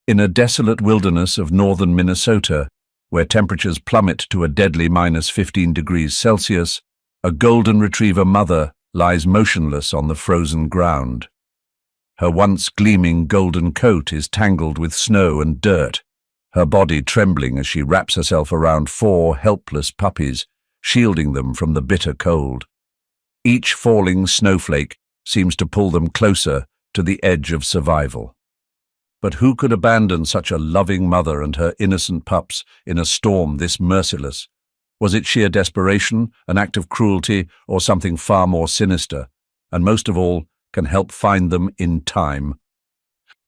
In a desolate wilderness of northern Minnesota, where temperatures plummet to a deadly -15 degrees Celsius, a golden retriever mother lies motionless on the frozen ground. Her once gleaming golden coat is tangled with snow and dirt, her body trembling as she wraps herself around 4 helpless puppies, shielding them from the bitter cold. Each falling snowflake seems to pull them closer to the edge of survival. But who could abandon such a loving mother and her innocent pups in a storm this merciless? Was it sheer desperation, an act of cruelty, or something far more sinister? And most of all, can help find them in time.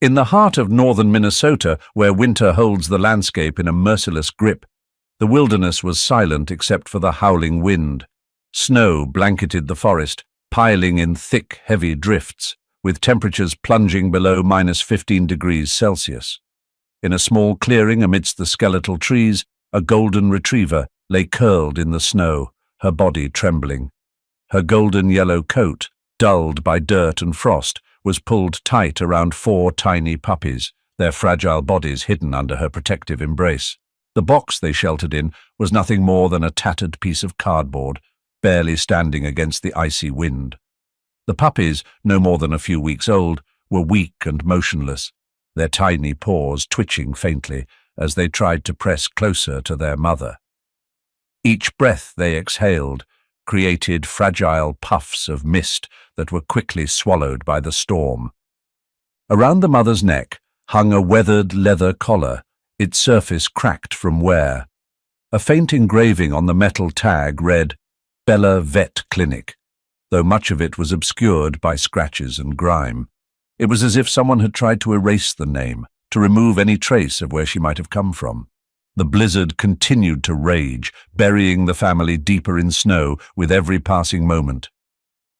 In the heart of northern Minnesota, where winter holds the landscape in a merciless grip, the wilderness was silent except for the howling wind. Snow blanketed the forest, piling in thick, heavy drifts, with temperatures plunging below -15 degrees Celsius. In a small clearing amidst the skeletal trees, a golden retriever lay curled in the snow, her body trembling. Her golden yellow coat, dulled by dirt and frost, was pulled tight around 4 tiny puppies, their fragile bodies hidden under her protective embrace. The box they sheltered in was nothing more than a tattered piece of cardboard, barely standing against the icy wind. The puppies, no more than a few weeks old, were weak and motionless, their tiny paws twitching faintly as they tried to press closer to their mother. Each breath they exhaled created fragile puffs of mist that were quickly swallowed by the storm. Around the mother's neck hung a weathered leather collar, its surface cracked from wear. A faint engraving on the metal tag read, "Bella Vet Clinic," though much of it was obscured by scratches and grime. It was as if someone had tried to erase the name, to remove any trace of where she might have come from. The blizzard continued to rage, burying the family deeper in snow with every passing moment.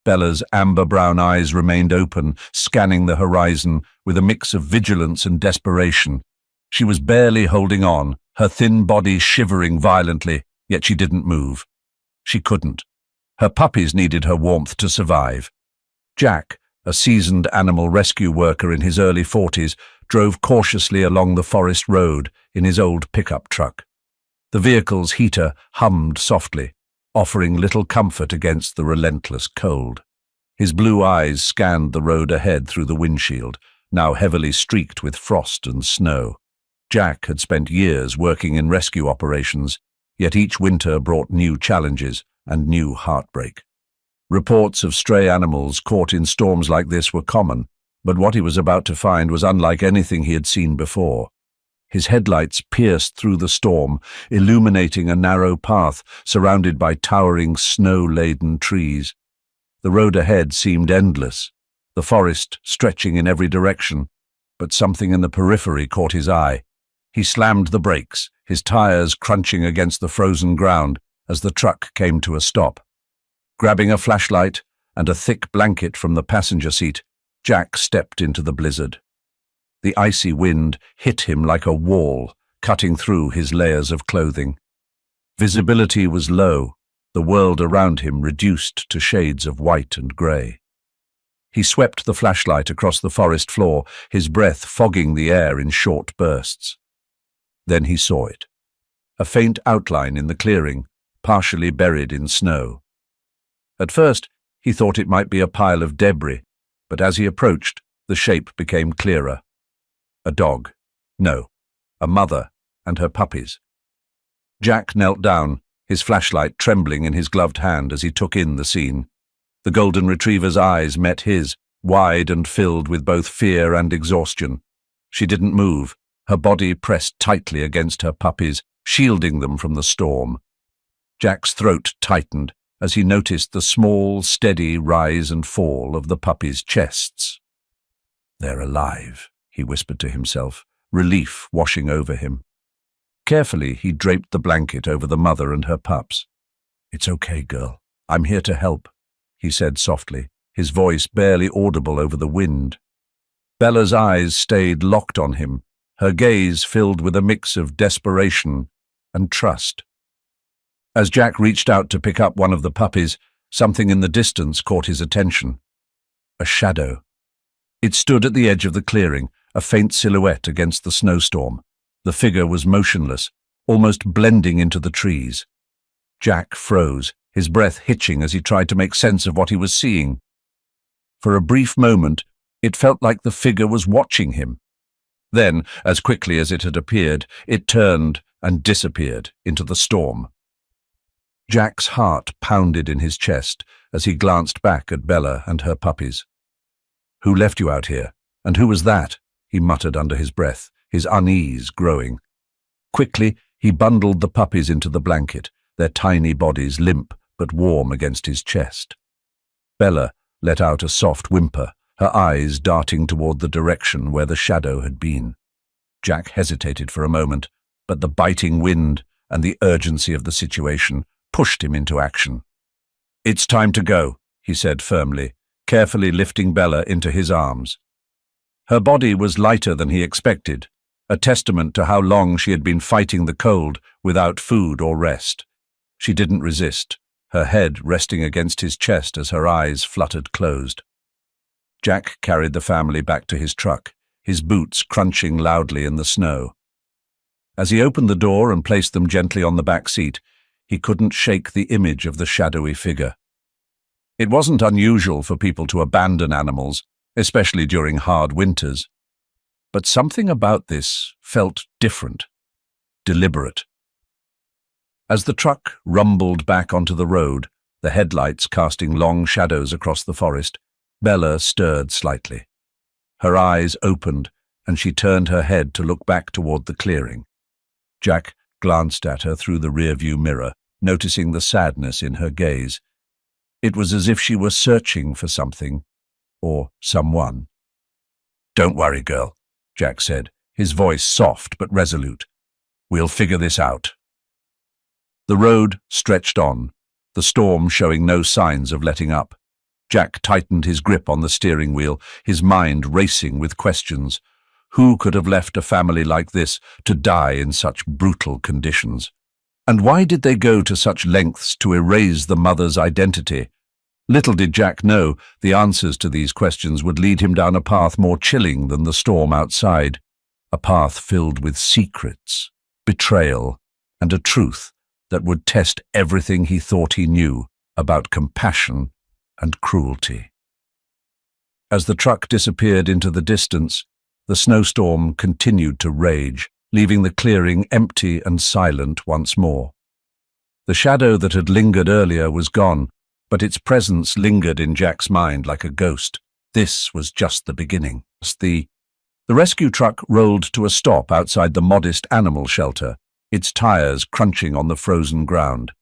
Bella's amber-brown eyes remained open, scanning the horizon with a mix of vigilance and desperation. She was barely holding on, her thin body shivering violently, yet she didn't move. She couldn't. Her puppies needed her warmth to survive. Jack, a seasoned animal rescue worker in his early 40s, drove cautiously along the forest road in his old pickup truck. The vehicle's heater hummed softly, offering little comfort against the relentless cold. His blue eyes scanned the road ahead through the windshield, now heavily streaked with frost and snow. Jack had spent years working in rescue operations, yet each winter brought new challenges and new heartbreak. Reports of stray animals caught in storms like this were common, but what he was about to find was unlike anything he had seen before. His headlights pierced through the storm, illuminating a narrow path surrounded by towering snow-laden trees. The road ahead seemed endless, the forest stretching in every direction, but something in the periphery caught his eye. He slammed the brakes, his tires crunching against the frozen ground as the truck came to a stop. Grabbing a flashlight and a thick blanket from the passenger seat, Jack stepped into the blizzard. The icy wind hit him like a wall, cutting through his layers of clothing. Visibility was low, the world around him reduced to shades of white and grey. He swept the flashlight across the forest floor, his breath fogging the air in short bursts. Then he saw it, a faint outline in the clearing, partially buried in snow. At first, he thought it might be a pile of debris, but as he approached, the shape became clearer. A dog. No, a mother and her puppies. Jack knelt down, his flashlight trembling in his gloved hand as he took in the scene. The golden retriever's eyes met his, wide and filled with both fear and exhaustion. She didn't move, her body pressed tightly against her puppies, shielding them from the storm. Jack's throat tightened as he noticed the small, steady rise and fall of the puppies' chests. "They're alive," he whispered to himself, relief washing over him. Carefully, he draped the blanket over the mother and her pups. "It's okay, girl. I'm here to help," he said softly, his voice barely audible over the wind. Bella's eyes stayed locked on him, her gaze filled with a mix of desperation and trust. As Jack reached out to pick up one of the puppies, something in the distance caught his attention. A shadow. It stood at the edge of the clearing, a faint silhouette against the snowstorm. The figure was motionless, almost blending into the trees. Jack froze, his breath hitching as he tried to make sense of what he was seeing. For a brief moment, it felt like the figure was watching him. Then, as quickly as it had appeared, it turned and disappeared into the storm. Jack's heart pounded in his chest as he glanced back at Bella and her puppies. "Who left you out here? And who was that?" he muttered under his breath, his unease growing. Quickly, he bundled the puppies into the blanket, their tiny bodies limp but warm against his chest. Bella let out a soft whimper, her eyes darting toward the direction where the shadow had been. Jack hesitated for a moment, but the biting wind and the urgency of the situation pushed him into action. "It's time to go," he said firmly, carefully lifting Bella into his arms. Her body was lighter than he expected, a testament to how long she had been fighting the cold without food or rest. She didn't resist, her head resting against his chest as her eyes fluttered closed. Jack carried the family back to his truck, his boots crunching loudly in the snow. As he opened the door and placed them gently on the back seat, he couldn't shake the image of the shadowy figure. It wasn't unusual for people to abandon animals, especially during hard winters. But something about this felt different, deliberate. As the truck rumbled back onto the road, the headlights casting long shadows across the forest, Bella stirred slightly. Her eyes opened, and she turned her head to look back toward the clearing. Jack glanced at her through the rearview mirror, noticing the sadness in her gaze. It was as if she were searching for something, or someone. "Don't worry, girl," Jack said, his voice soft but resolute. "We'll figure this out." The road stretched on, the storm showing no signs of letting up. Jack tightened his grip on the steering wheel, his mind racing with questions. Who could have left a family like this to die in such brutal conditions? And why did they go to such lengths to erase the mother's identity? Little did Jack know the answers to these questions would lead him down a path more chilling than the storm outside, a path filled with secrets, betrayal, and a truth that would test everything he thought he knew about compassion and cruelty. As the truck disappeared into the distance, the snowstorm continued to rage, leaving the clearing empty and silent once more. The shadow that had lingered earlier was gone, but its presence lingered in Jack's mind like a ghost. This was just the beginning. The rescue truck rolled to a stop outside the modest animal shelter, its tires crunching on the frozen ground.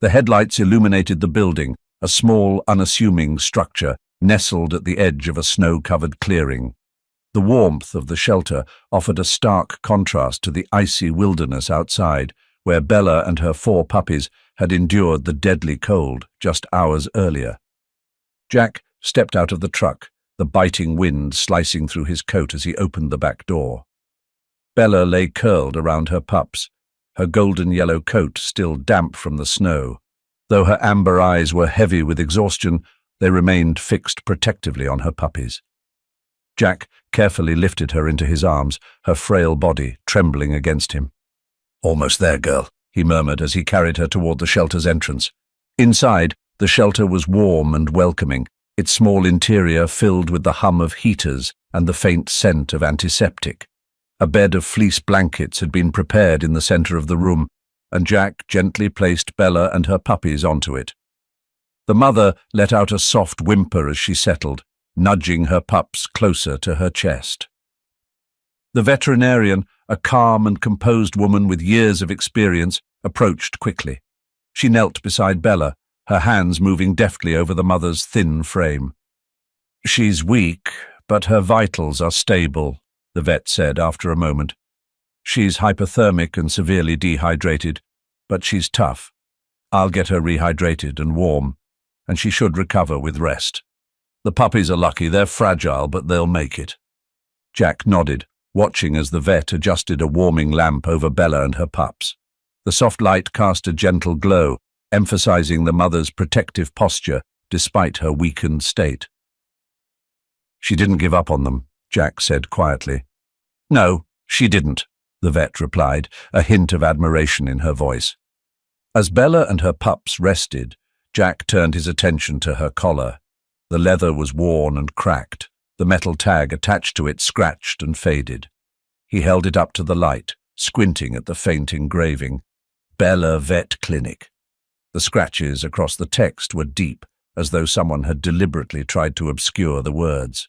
The headlights illuminated the building, a small, unassuming structure nestled at the edge of a snow-covered clearing. The warmth of the shelter offered a stark contrast to the icy wilderness outside, where Bella and her 4 puppies had endured the deadly cold just hours earlier. Jack stepped out of the truck, the biting wind slicing through his coat as he opened the back door. Bella lay curled around her pups, her golden-yellow coat still damp from the snow. Though her amber eyes were heavy with exhaustion, they remained fixed protectively on her puppies. Jack carefully lifted her into his arms, her frail body trembling against him. "Almost there, girl," he murmured as he carried her toward the shelter's entrance. Inside, the shelter was warm and welcoming, its small interior filled with the hum of heaters and the faint scent of antiseptic. A bed of fleece blankets had been prepared in the center of the room, and Jack gently placed Bella and her puppies onto it. The mother let out a soft whimper as she settled, nudging her pups closer to her chest. The veterinarian, a calm and composed woman with years of experience, approached quickly. She knelt beside Bella, her hands moving deftly over the mother's thin frame. "She's weak, but her vitals are stable," the vet said after a moment. "She's hypothermic and severely dehydrated, but she's tough. I'll get her rehydrated and warm, and she should recover with rest. The puppies are lucky, they're fragile, but they'll make it." Jack nodded, watching as the vet adjusted a warming lamp over Bella and her pups. The soft light cast a gentle glow, emphasizing the mother's protective posture despite her weakened state. "She didn't give up on them," Jack said quietly. No, she didn't, the vet replied, a hint of admiration in her voice. As Bella and her pups rested, Jack turned his attention to her collar. The leather was worn and cracked, the metal tag attached to it scratched and faded. He held it up to the light, squinting at the faint engraving, Bella Vet Clinic. The scratches across the text were deep, as though someone had deliberately tried to obscure the words.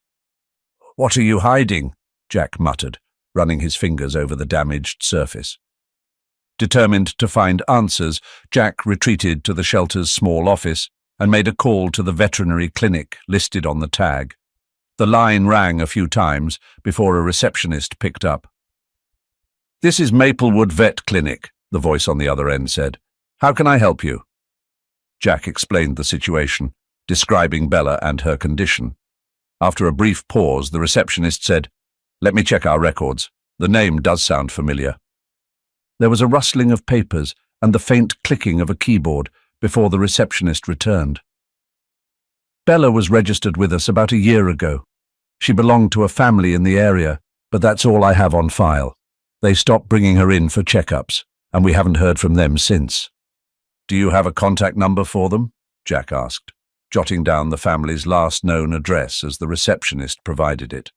"What are you hiding?" Jack muttered, running his fingers over the damaged surface. Determined to find answers, Jack retreated to the shelter's small office and made a call to the veterinary clinic listed on the tag. The line rang a few times before a receptionist picked up. "This is Maplewood Vet Clinic," the voice on the other end said. "How can I help you?" Jack explained the situation, describing Bella and her condition. After a brief pause, the receptionist said, "Let me check our records. The name does sound familiar." There was a rustling of papers and the faint clicking of a keyboard before the receptionist returned. "Bella was registered with us about a year ago. She belonged to a family in the area, but that's all I have on file. They stopped bringing her in for checkups, and we haven't heard from them since." "Do you have a contact number for them?" Jack asked, jotting down the family's last known address as the receptionist provided it.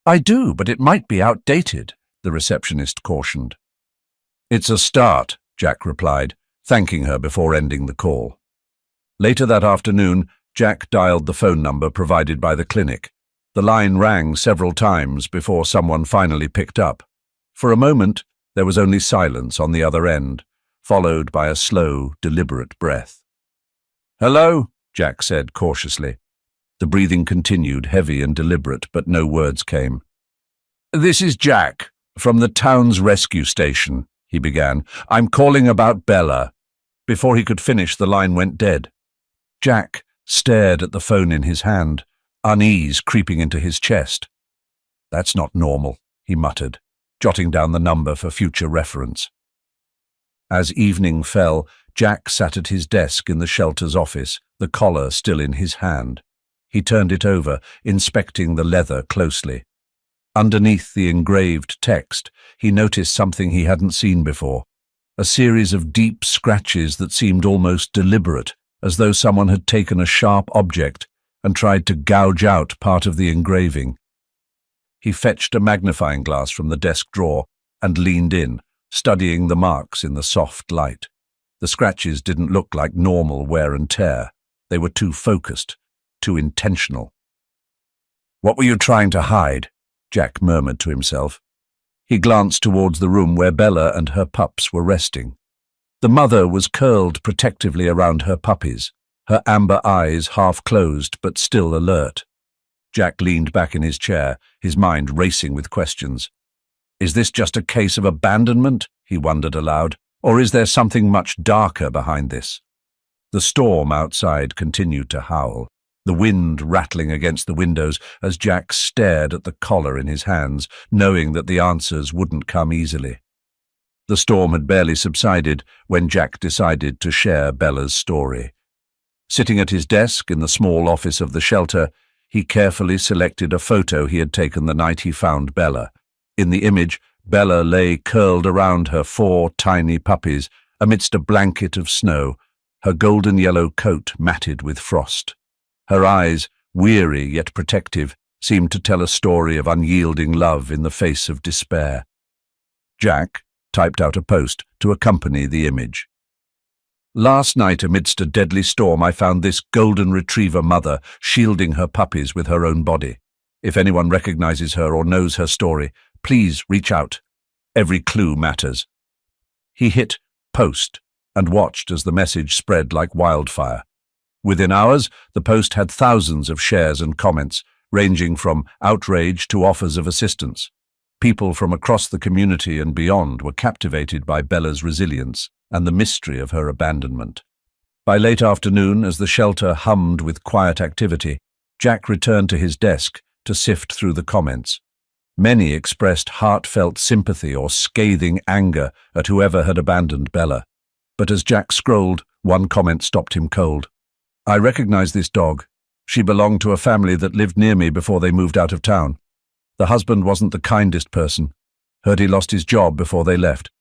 "I do, but it might be outdated," the receptionist cautioned. "It's a start," Jack replied, thanking her before ending the call. Later that afternoon, Jack dialed the phone number provided by the clinic. The line rang several times before someone finally picked up. For a moment, there was only silence on the other end, followed by a slow, deliberate breath. "Hello," Jack said cautiously. The breathing continued, heavy and deliberate, but no words came. "This is Jack, from the town's rescue station," he began. "I'm calling about Bella." Before he could finish, the line went dead. Jack stared at the phone in his hand, unease creeping into his chest. "That's not normal," he muttered, jotting down the number for future reference. As evening fell, Jack sat at his desk in the shelter's office, the collar still in his hand. He turned it over, inspecting the leather closely. Underneath the engraved text, he noticed something he hadn't seen before, a series of deep scratches that seemed almost deliberate, as though someone had taken a sharp object and tried to gouge out part of the engraving. He fetched a magnifying glass from the desk drawer and leaned in, studying the marks in the soft light. The scratches didn't look like normal wear and tear. They were too focused, too intentional. "What were you trying to hide?" Jack murmured to himself. He glanced towards the room where Bella and her pups were resting. The mother was curled protectively around her puppies, her amber eyes half closed but still alert. Jack leaned back in his chair, his mind racing with questions. "Is this just a case of abandonment?" he wondered aloud. "Or is there something much darker behind this?" The storm outside continued to howl, the wind rattling against the windows as Jack stared at the collar in his hands, knowing that the answers wouldn't come easily. The storm had barely subsided when Jack decided to share Bella's story. Sitting at his desk in the small office of the shelter, he carefully selected a photo he had taken the night he found Bella. In the image, Bella lay curled around her 4 tiny puppies amidst a blanket of snow, her golden-yellow coat matted with frost. Her eyes, weary yet protective, seemed to tell a story of unyielding love in the face of despair. Jack typed out a post to accompany the image. "Last night, amidst a deadly storm, I found this golden retriever mother shielding her puppies with her own body. If anyone recognizes her or knows her story, please reach out. Every clue matters." He hit post and watched as the message spread like wildfire. Within hours, the post had thousands of shares and comments, ranging from outrage to offers of assistance. People from across the community and beyond were captivated by Bella's resilience and the mystery of her abandonment. By late afternoon, as the shelter hummed with quiet activity, Jack returned to his desk to sift through the comments. Many expressed heartfelt sympathy or scathing anger at whoever had abandoned Bella. But as Jack scrolled, one comment stopped him cold. "I recognize this dog. She belonged to a family that lived near me before they moved out of town. The husband wasn't the kindest person. Heard he lost his job before they left.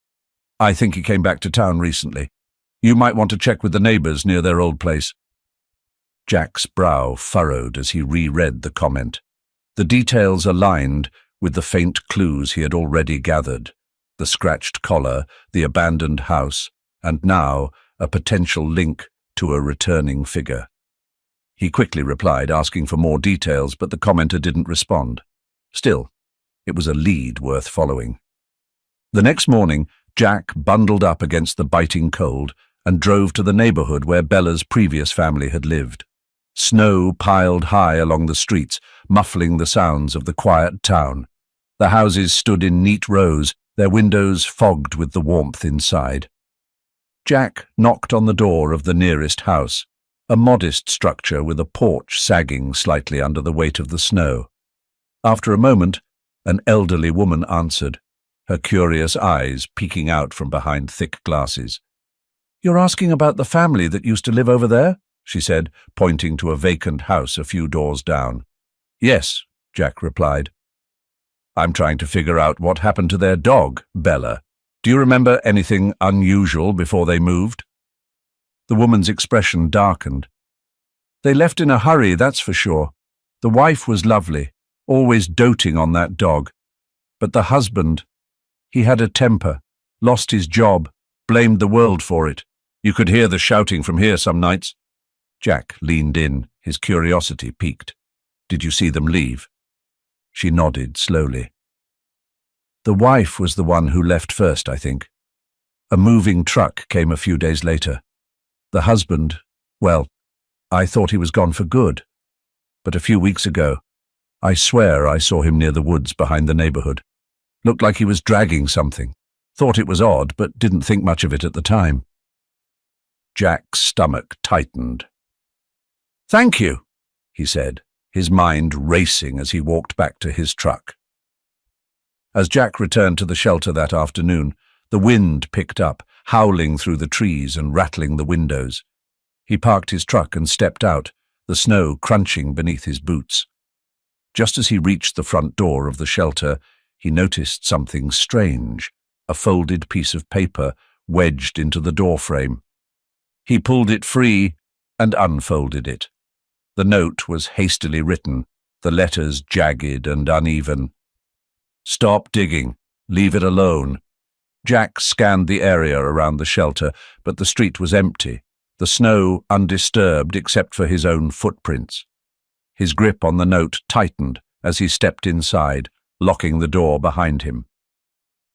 I think he came back to town recently. You might want to check with the neighbours near their old place." Jack's brow furrowed as he reread the comment. The details aligned with the faint clues he had already gathered: the scratched collar, the abandoned house, and now a potential link to a returning figure. He quickly replied, asking for more details, but the commenter didn't respond. Still, it was a lead worth following. The next morning, Jack bundled up against the biting cold and drove to the neighborhood where Bella's previous family had lived. Snow piled high along the streets, muffling the sounds of the quiet town. The houses stood in neat rows, their windows fogged with the warmth inside. Jack knocked on the door of the nearest house, a modest structure with a porch sagging slightly under the weight of the snow. After a moment, an elderly woman answered, her curious eyes peeking out from behind thick glasses. "You're asking about the family that used to live over there?" she said, pointing to a vacant house a few doors down. "Yes," Jack replied. "I'm trying to figure out what happened to their dog, Bella. Do you remember anything unusual before they moved?" The woman's expression darkened. "They left in a hurry, that's for sure. The wife was lovely, always doting on that dog. But the husband, he had a temper, lost his job, blamed the world for it. You could hear the shouting from here some nights." Jack leaned in, his curiosity piqued. "Did you see them leave?" She nodded slowly. "The wife was the one who left first, I think. A moving truck came a few days later. The husband, well, I thought he was gone for good. But a few weeks ago, I swear I saw him near the woods behind the neighborhood. Looked like he was dragging something. Thought it was odd, but didn't think much of it at the time." Jack's stomach tightened. "Thank you," he said, his mind racing as he walked back to his truck. As Jack returned to the shelter that afternoon, the wind picked up, howling through the trees and rattling the windows. He parked his truck and stepped out, the snow crunching beneath his boots. Just as he reached the front door of the shelter, he noticed something strange, a folded piece of paper wedged into the doorframe. He pulled it free and unfolded it. The note was hastily written, the letters jagged and uneven. "Stop digging. Leave it alone." Jack scanned the area around the shelter, but the street was empty, the snow undisturbed except for his own footprints. His grip on the note tightened as he stepped inside, locking the door behind him.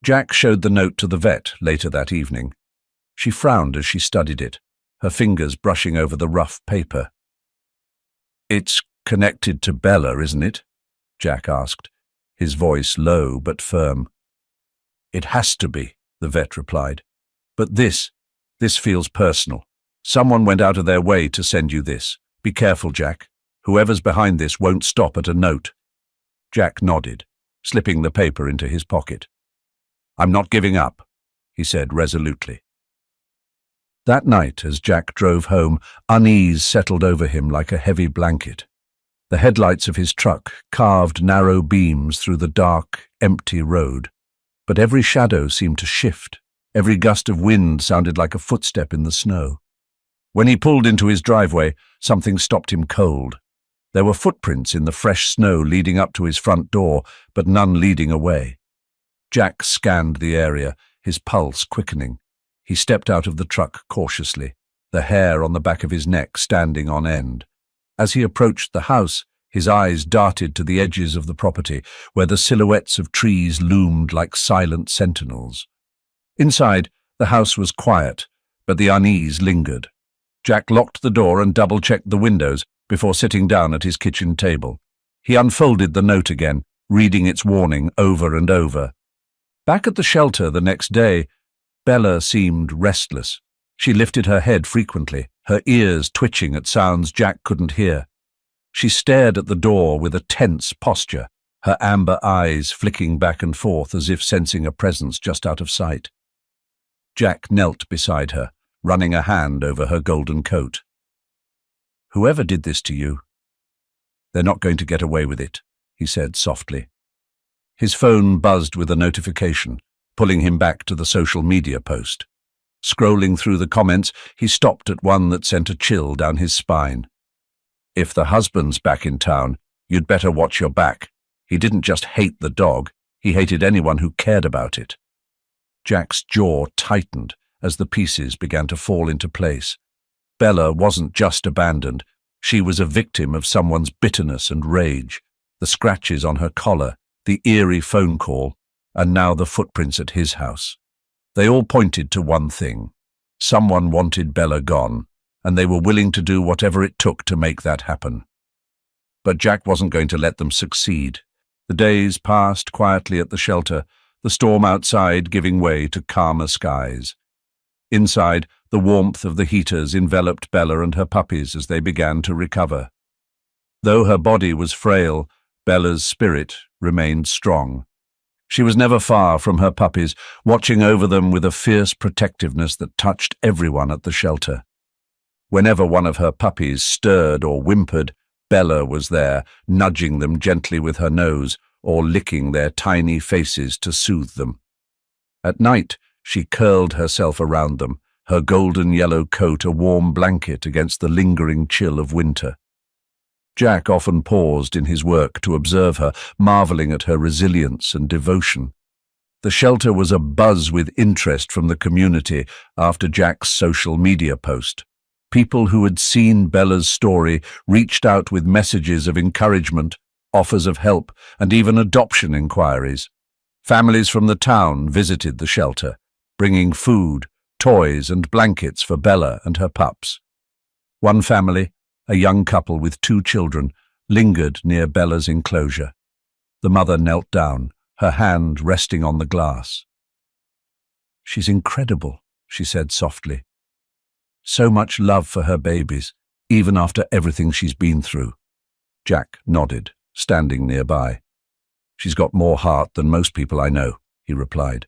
Jack showed the note to the vet later that evening. She frowned as she studied it, her fingers brushing over the rough paper. "It's connected to Bella, isn't it?" Jack asked, his voice low but firm. "It has to be," the vet replied. "But this feels personal. Someone went out of their way to send you this. Be careful, Jack. Whoever's behind this won't stop at a note." Jack nodded, slipping the paper into his pocket. "I'm not giving up," he said resolutely. That night, as Jack drove home, unease settled over him like a heavy blanket. The headlights of his truck carved narrow beams through the dark, empty road. But every shadow seemed to shift. Every gust of wind sounded like a footstep in the snow. When he pulled into his driveway, something stopped him cold. There were footprints in the fresh snow leading up to his front door, but none leading away. Jack scanned the area, his pulse quickening. He stepped out of the truck cautiously, the hair on the back of his neck standing on end. As he approached the house, his eyes darted to the edges of the property, where the silhouettes of trees loomed like silent sentinels. Inside, the house was quiet, but the unease lingered. Jack locked the door and double-checked the windows before sitting down at his kitchen table. He unfolded the note again, reading its warning over and over. Back at the shelter the next day, Bella seemed restless. She lifted her head frequently, her ears twitching at sounds Jack couldn't hear. She stared at the door with a tense posture, her amber eyes flicking back and forth as if sensing a presence just out of sight. Jack knelt beside her, running a hand over her golden coat. "Whoever did this to you, they're not going to get away with it," he said softly. His phone buzzed with a notification, pulling him back to the social media post. Scrolling through the comments, he stopped at one that sent a chill down his spine. "If the husband's back in town, you'd better watch your back. He didn't just hate the dog, he hated anyone who cared about it." Jack's jaw tightened as the pieces began to fall into place. Bella wasn't just abandoned. She was a victim of someone's bitterness and rage. The scratches on her collar, the eerie phone call, and now the footprints at his house. They all pointed to one thing. Someone wanted Bella gone, and they were willing to do whatever it took to make that happen. But Jack wasn't going to let them succeed. The days passed quietly at the shelter, the storm outside giving way to calmer skies. Inside, the warmth of the heaters enveloped Bella and her puppies as they began to recover. Though her body was frail, Bella's spirit remained strong. She was never far from her puppies, watching over them with a fierce protectiveness that touched everyone at the shelter. Whenever one of her puppies stirred or whimpered, Bella was there, nudging them gently with her nose or licking their tiny faces to soothe them. At night, she curled herself around them, her golden yellow coat a warm blanket against the lingering chill of winter. Jack often paused in his work to observe her, marveling at her resilience and devotion. The shelter was abuzz with interest from the community after Jack's social media post. People who had seen Bella's story reached out with messages of encouragement, offers of help, and even adoption inquiries. Families from the town visited the shelter, bringing food, toys, and blankets for Bella and her pups. One family, a young couple with 2 children, lingered near Bella's enclosure. The mother knelt down, her hand resting on the glass. "She's incredible," she said softly. "So much love for her babies, even after everything she's been through." Jack nodded, standing nearby. "She's got more heart than most people I know," he replied.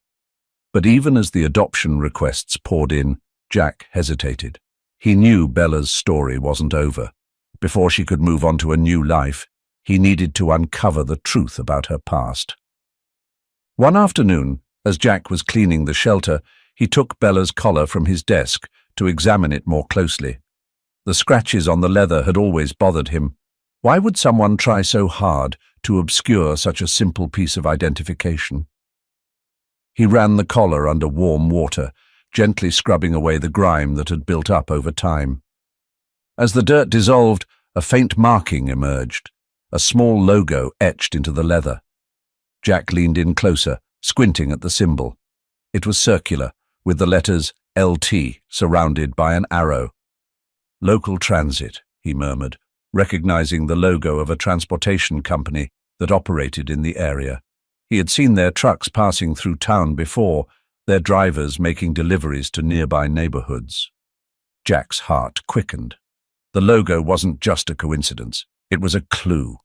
But even as the adoption requests poured in, Jack hesitated. He knew Bella's story wasn't over. Before she could move on to a new life, he needed to uncover the truth about her past. One afternoon, as Jack was cleaning the shelter, he took Bella's collar from his desk to examine it more closely. The scratches on the leather had always bothered him. Why would someone try so hard to obscure such a simple piece of identification? He ran the collar under warm water, gently scrubbing away the grime that had built up over time. As the dirt dissolved, a faint marking emerged, a small logo etched into the leather. Jack leaned in closer, squinting at the symbol. It was circular, with the letters LT surrounded by an arrow. "Local Transit," he murmured, recognizing the logo of a transportation company that operated in the area. He had seen their trucks passing through town before, their drivers making deliveries to nearby neighborhoods. Jack's heart quickened. The logo wasn't just a coincidence, it was a clue.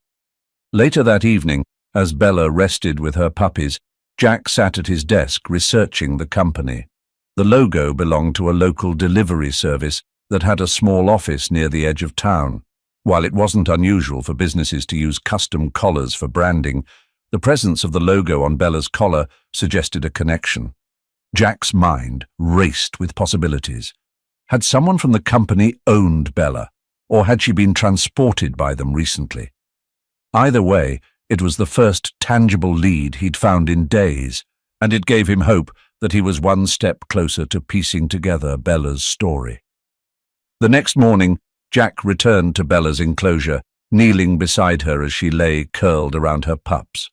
Later that evening, as Bella rested with her puppies, Jack sat at his desk researching the company. The logo belonged to a local delivery service that had a small office near the edge of town. While it wasn't unusual for businesses to use custom collars for branding, the presence of the logo on Bella's collar suggested a connection. Jack's mind raced with possibilities. Had someone from the company owned Bella, or had she been transported by them recently? Either way, it was the first tangible lead he'd found in days, and it gave him hope that he was one step closer to piecing together Bella's story. The next morning, Jack returned to Bella's enclosure, kneeling beside her as she lay curled around her pups.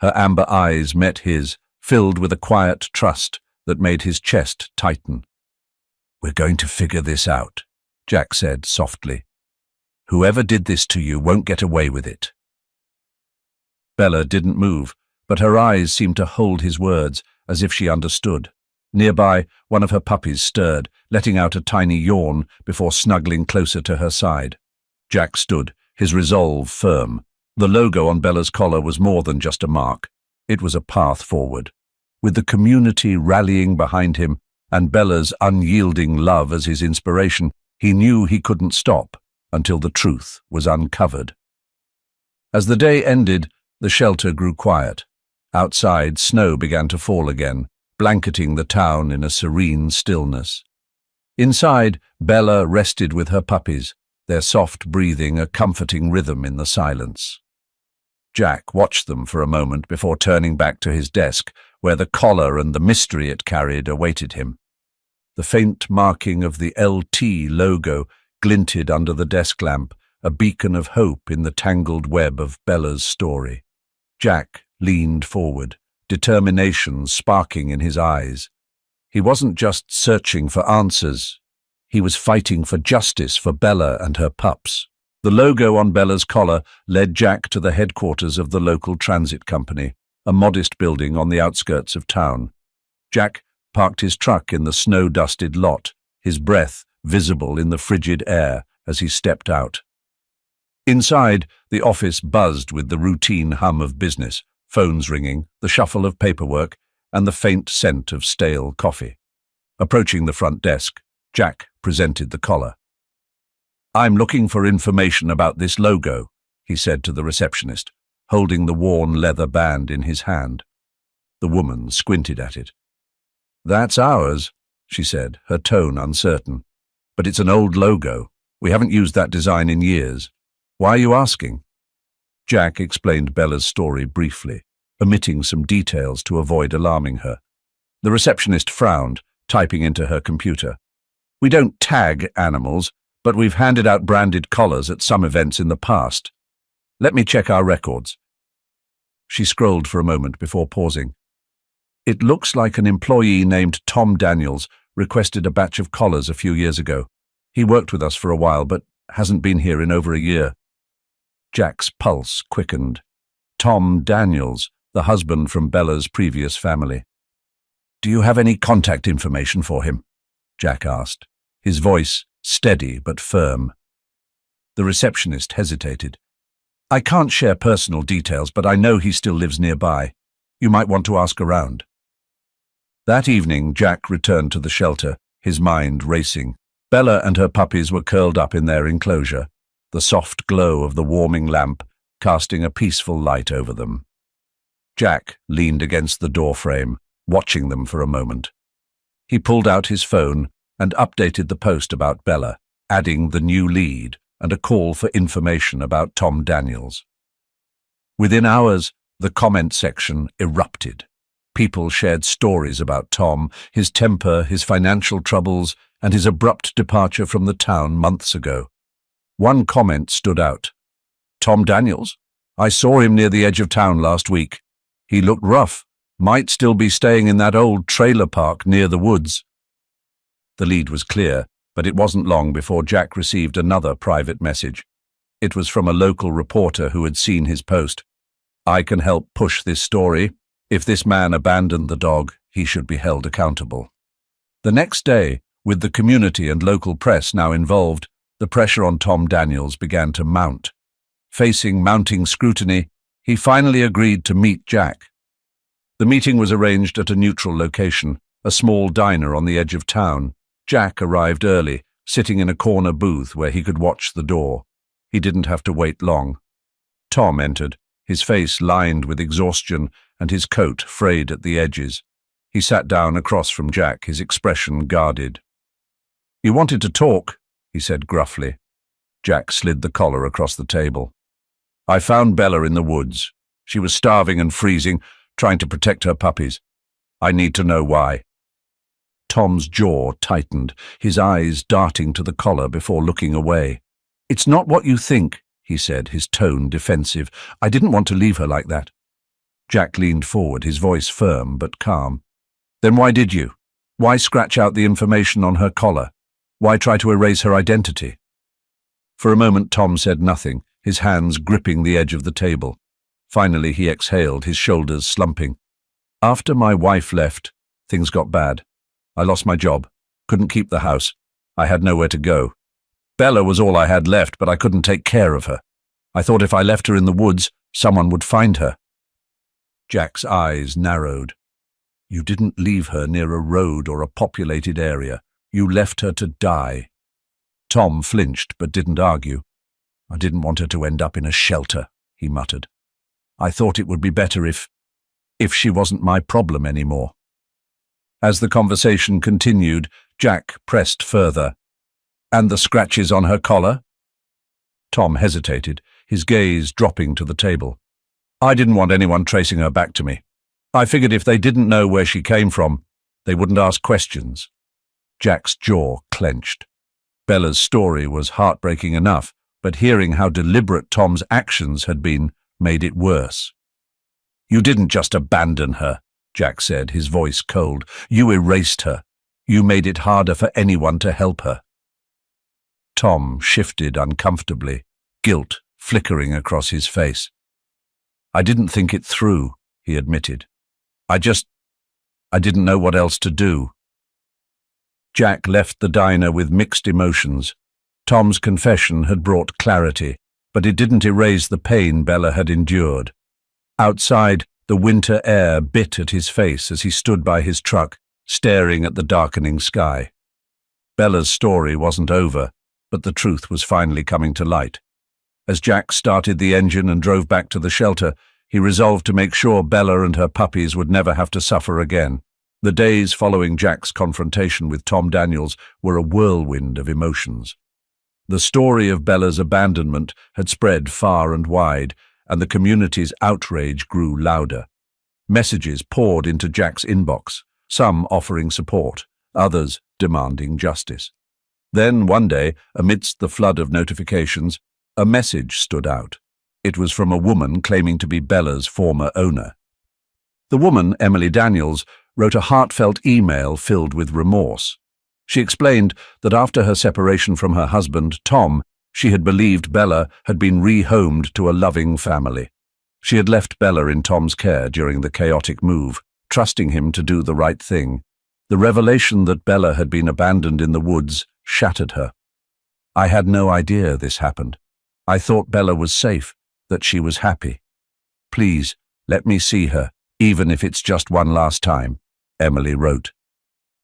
Her amber eyes met his, filled with a quiet trust that made his chest tighten. "We're going to figure this out," Jack said softly. "Whoever did this to you won't get away with it." Bella didn't move, but her eyes seemed to hold his words, as if she understood. Nearby, one of her puppies stirred, letting out a tiny yawn before snuggling closer to her side. Jack stood, his resolve firm. The logo on Bella's collar was more than just a mark. It was a path forward. With the community rallying behind him and Bella's unyielding love as his inspiration, he knew he couldn't stop until the truth was uncovered. As the day ended, the shelter grew quiet. Outside, snow began to fall again, blanketing the town in a serene stillness. Inside, Bella rested with her puppies, their soft breathing a comforting rhythm in the silence. Jack watched them for a moment before turning back to his desk, where the collar and the mystery it carried awaited him. The faint marking of the LT logo glinted under the desk lamp, a beacon of hope in the tangled web of Bella's story. Jack leaned forward, determination sparking in his eyes. He wasn't just searching for answers. He was fighting for justice for Bella and her pups. The logo on Bella's collar led Jack to the headquarters of the local transit company, a modest building on the outskirts of town. Jack parked his truck in the snow-dusted lot, his breath visible in the frigid air as he stepped out. Inside, the office buzzed with the routine hum of business, phones ringing, the shuffle of paperwork, and the faint scent of stale coffee. Approaching the front desk, Jack presented the collar. "I'm looking for information about this logo," he said to the receptionist, holding the worn leather band in his hand. The woman squinted at it. "That's ours," she said, her tone uncertain. "But it's an old logo. We haven't used that design in years. Why are you asking?" Jack explained Bella's story briefly, omitting some details to avoid alarming her. The receptionist frowned, typing into her computer. "We don't tag animals, but we've handed out branded collars at some events in the past. Let me check our records." She scrolled for a moment before pausing. "It looks like an employee named Tom Daniels requested a batch of collars a few years ago. He worked with us for a while, but hasn't been here in over a year." Jack's pulse quickened. Tom Daniels, the husband from Bella's previous family. "Do you have any contact information for him?" Jack asked, his voice steady but firm. The receptionist hesitated. "I can't share personal details, but I know he still lives nearby. You might want to ask around." That evening, Jack returned to the shelter, his mind racing. Bella and her puppies were curled up in their enclosure, the soft glow of the warming lamp casting a peaceful light over them. Jack leaned against the doorframe, watching them for a moment. He pulled out his phone and updated the post about Bella, adding the new lead and a call for information about Tom Daniels. Within hours, the comment section erupted. People shared stories about Tom, his temper, his financial troubles, and his abrupt departure from the town months ago. One comment stood out. "Tom Daniels? I saw him near the edge of town last week. He looked rough, might still be staying in that old trailer park near the woods." The lead was clear, but it wasn't long before Jack received another private message. It was from a local reporter who had seen his post. "I can help push this story. If this man abandoned the dog, he should be held accountable." The next day, with the community and local press now involved, the pressure on Tom Daniels began to mount. Facing mounting scrutiny, he finally agreed to meet Jack. The meeting was arranged at a neutral location, a small diner on the edge of town. Jack arrived early, sitting in a corner booth where he could watch the door. He didn't have to wait long. Tom entered, his face lined with exhaustion and his coat frayed at the edges. He sat down across from Jack, his expression guarded. "You wanted to talk," he said gruffly. Jack slid the collar across the table. "I found Bella in the woods. She was starving and freezing, trying to protect her puppies. I need to know why." Tom's jaw tightened, his eyes darting to the collar before looking away. "It's not what you think," he said, his tone defensive. "I didn't want to leave her like that." Jack leaned forward, his voice firm but calm. "Then why did you? Why scratch out the information on her collar? Why try to erase her identity?" For a moment Tom said nothing, his hands gripping the edge of the table. Finally he exhaled, his shoulders slumping. "After my wife left, things got bad. I lost my job, couldn't keep the house. I had nowhere to go. Bella was all I had left, but I couldn't take care of her. I thought if I left her in the woods, someone would find her." Jack's eyes narrowed. "You didn't leave her near a road or a populated area. You left her to die." Tom flinched but didn't argue. "I didn't want her to end up in a shelter," he muttered. "I thought it would be better if—" if she wasn't my problem anymore. As the conversation continued, Jack pressed further. And the scratches on her collar? Tom hesitated, his gaze dropping to the table. I didn't want anyone tracing her back to me. I figured if they didn't know where she came from, they wouldn't ask questions. Jack's jaw clenched. Bella's story was heartbreaking enough, but hearing how deliberate Tom's actions had been made it worse. You didn't just abandon her, Jack said, his voice cold. You erased her. You made it harder for anyone to help her. Tom shifted uncomfortably, guilt flickering across his face. I didn't think it through, he admitted. I didn't know what else to do. Jack left the diner with mixed emotions. Tom's confession had brought clarity, but it didn't erase the pain Bella had endured. Outside, the winter air bit at his face as he stood by his truck, staring at the darkening sky. Bella's story wasn't over, but the truth was finally coming to light. As Jack started the engine and drove back to the shelter, he resolved to make sure Bella and her puppies would never have to suffer again. The days following Jack's confrontation with Tom Daniels were a whirlwind of emotions. The story of Bella's abandonment had spread far and wide, and the community's outrage grew louder. Messages poured into Jack's inbox, some offering support, others demanding justice. Then, one day, amidst the flood of notifications, a message stood out. It was from a woman claiming to be Bella's former owner. The woman, Emily Daniels, wrote a heartfelt email filled with remorse. She explained that after her separation from her husband, Tom, she had believed Bella had been rehomed to a loving family. She had left Bella in Tom's care during the chaotic move, trusting him to do the right thing. The revelation that Bella had been abandoned in the woods shattered her. I had no idea this happened. I thought Bella was safe, that she was happy. Please, let me see her, even if it's just one last time, Emily wrote.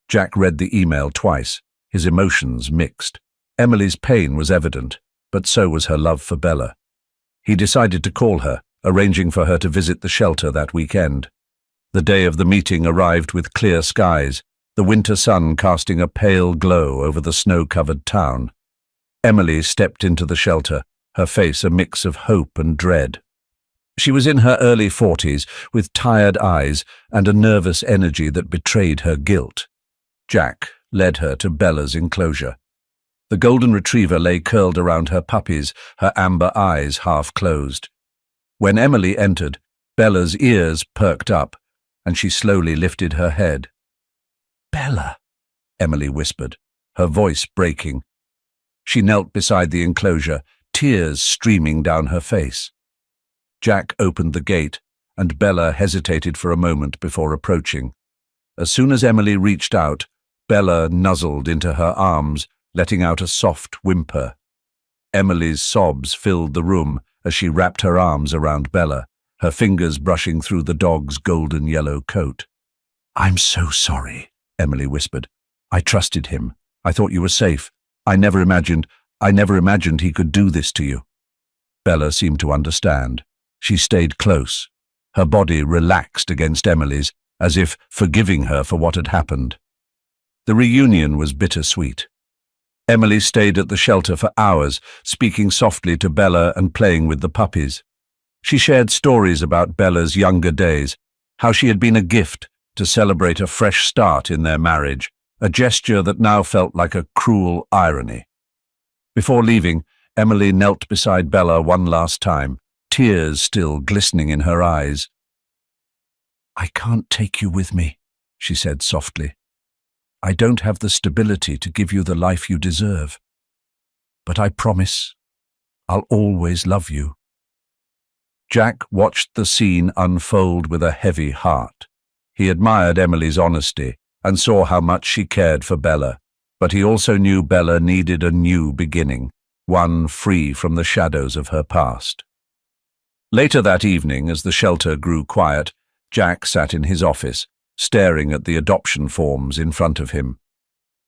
Jack read the email twice, his emotions mixed. Emily's pain was evident, but so was her love for Bella. He decided to call her, arranging for her to visit the shelter that weekend. The day of the meeting arrived with clear skies, the winter sun casting a pale glow over the snow-covered town. Emily stepped into the shelter, her face a mix of hope and dread. She was in her early 40s, with tired eyes and a nervous energy that betrayed her guilt. Jack led her to Bella's enclosure. The golden retriever lay curled around her puppies, her amber eyes half closed. When Emily entered, Bella's ears perked up, and she slowly lifted her head. Bella, Emily whispered, her voice breaking. She knelt beside the enclosure, tears streaming down her face. Jack opened the gate, and Bella hesitated for a moment before approaching. As soon as Emily reached out, Bella nuzzled into her arms, letting out a soft whimper. Emily's sobs filled the room as she wrapped her arms around Bella, her fingers brushing through the dog's golden yellow coat. I'm so sorry, Emily whispered. I trusted him. I thought you were safe. I never imagined he could do this to you. Bella seemed to understand. She stayed close. Her body relaxed against Emily's, as if forgiving her for what had happened. The reunion was bittersweet. Emily stayed at the shelter for hours, speaking softly to Bella and playing with the puppies. She shared stories about Bella's younger days, how she had been a gift to celebrate a fresh start in their marriage, a gesture that now felt like a cruel irony. Before leaving, Emily knelt beside Bella one last time, tears still glistening in her eyes. I can't take you with me, she said softly. I don't have the stability to give you the life you deserve. But I promise, I'll always love you. Jack watched the scene unfold with a heavy heart. He admired Emily's honesty and saw how much she cared for Bella, but he also knew Bella needed a new beginning, one free from the shadows of her past. Later that evening, as the shelter grew quiet, Jack sat in his office, staring at the adoption forms in front of him.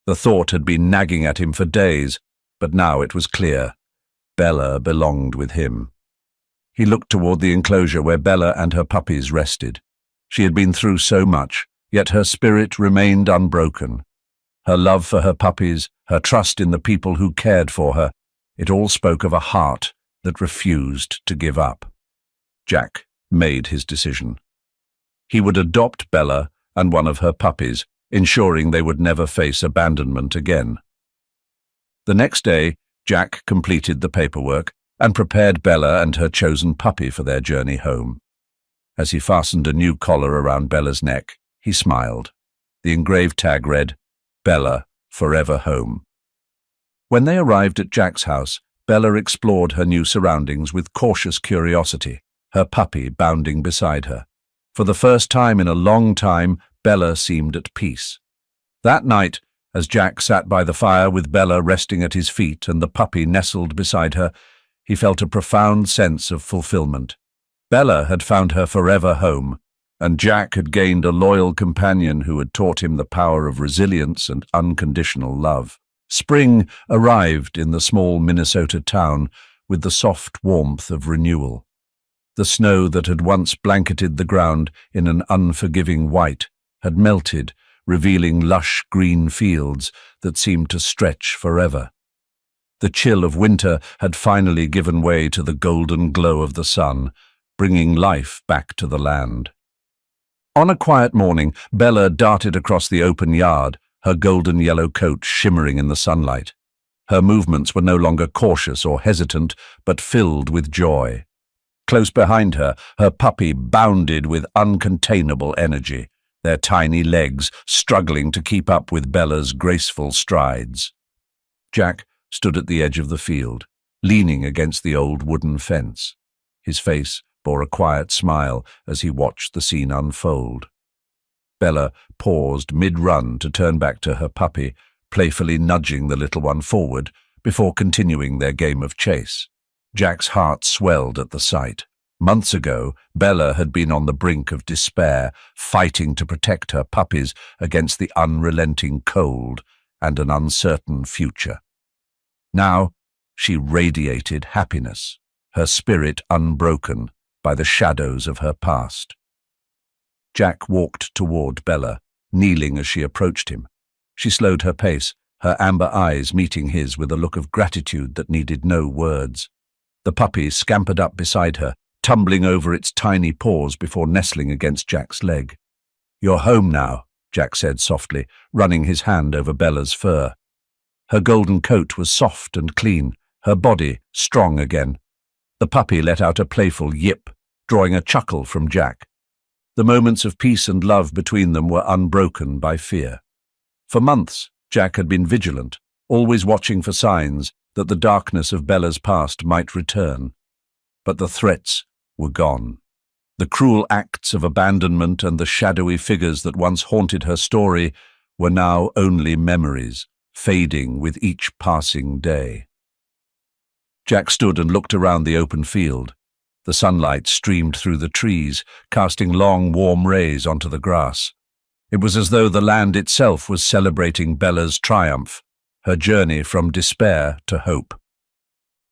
The thought had been nagging at him for days, but now it was clear. Bella belonged with him. He looked toward the enclosure where Bella and her puppies rested. She had been through so much, yet her spirit remained unbroken. Her love for her puppies, her trust in the people who cared for her, it all spoke of a heart that refused to give up. Jack made his decision. He would adopt Bella and one of her puppies, ensuring they would never face abandonment again. The next day, Jack completed the paperwork and prepared Bella and her chosen puppy for their journey home. As he fastened a new collar around Bella's neck, he smiled. The engraved tag read, "Bella, forever home." When they arrived at Jack's house, Bella explored her new surroundings with cautious curiosity, her puppy bounding beside her. For the first time in a long time, Bella seemed at peace. That night, as Jack sat by the fire with Bella resting at his feet and the puppy nestled beside her, he felt a profound sense of fulfillment. Bella had found her forever home, and Jack had gained a loyal companion who had taught him the power of resilience and unconditional love. Spring arrived in the small Minnesota town with the soft warmth of renewal. The snow that had once blanketed the ground in an unforgiving white had melted, revealing lush green fields that seemed to stretch forever. The chill of winter had finally given way to the golden glow of the sun, bringing life back to the land. On a quiet morning, Bella darted across the open yard, her golden yellow coat shimmering in the sunlight. Her movements were no longer cautious or hesitant, but filled with joy. Close behind her, her puppy bounded with uncontainable energy, their tiny legs struggling to keep up with Bella's graceful strides. Jack stood at the edge of the field, leaning against the old wooden fence. His face bore a quiet smile as he watched the scene unfold. Bella paused mid-run to turn back to her puppy, playfully nudging the little one forward before continuing their game of chase. Jack's heart swelled at the sight. Months ago, Bella had been on the brink of despair, fighting to protect her puppies against the unrelenting cold and an uncertain future. Now, she radiated happiness, her spirit unbroken by the shadows of her past. Jack walked toward Bella, kneeling as she approached him. She slowed her pace, her amber eyes meeting his with a look of gratitude that needed no words. The puppy scampered up beside her, tumbling over its tiny paws before nestling against Jack's leg. "You're home now," Jack said softly, running his hand over Bella's fur. Her golden coat was soft and clean, her body strong again. The puppy let out a playful yip, drawing a chuckle from Jack. The moments of peace and love between them were unbroken by fear. For months, Jack had been vigilant, always watching for signs that the darkness of Bella's past might return. But the threats were gone. The cruel acts of abandonment and the shadowy figures that once haunted her story were now only memories, fading with each passing day. Jack stood and looked around the open field. The sunlight streamed through the trees, casting long, warm rays onto the grass. It was as though the land itself was celebrating Bella's triumph, her journey from despair to hope.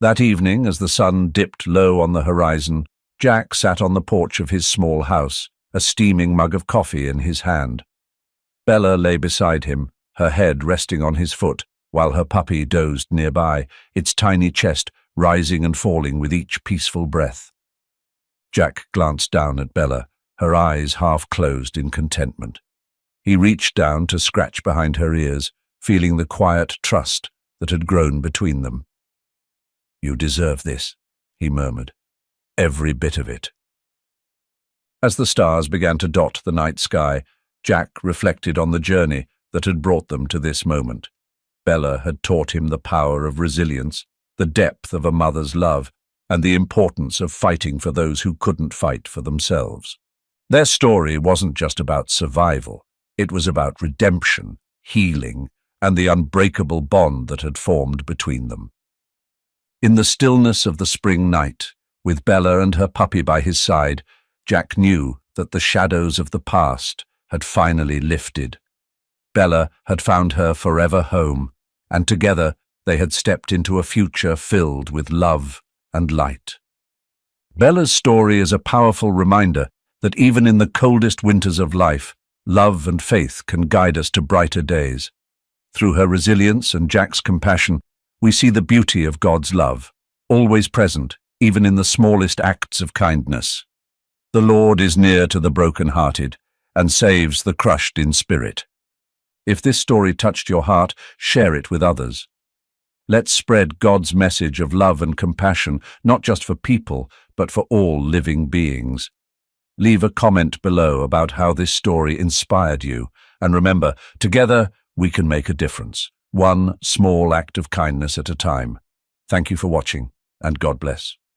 That evening, as the sun dipped low on the horizon, Jack sat on the porch of his small house, a steaming mug of coffee in his hand. Bella lay beside him, her head resting on his foot, while her puppy dozed nearby, its tiny chest rising and falling with each peaceful breath. Jack glanced down at Bella, her eyes half closed in contentment. He reached down to scratch behind her ears, feeling the quiet trust that had grown between them. "You deserve this," he murmured. "Every bit of it." As the stars began to dot the night sky, Jack reflected on the journey that had brought them to this moment. Bella had taught him the power of resilience, the depth of a mother's love, and the importance of fighting for those who couldn't fight for themselves. Their story wasn't just about survival. It was about redemption, healing, and the unbreakable bond that had formed between them. In the stillness of the spring night, with Bella and her puppy by his side, Jack knew that the shadows of the past had finally lifted. Bella had found her forever home, and together they had stepped into a future filled with love and light. Bella's story is a powerful reminder that even in the coldest winters of life, love and faith can guide us to brighter days. Through her resilience and Jack's compassion, we see the beauty of God's love, always present, even in the smallest acts of kindness. The Lord is near to the broken-hearted and saves the crushed in spirit. If this story touched your heart, share it with others. Let's spread God's message of love and compassion, not just for people, but for all living beings. Leave a comment below about how this story inspired you, and remember, together we can make a difference, one small act of kindness at a time. Thank you for watching, and God bless.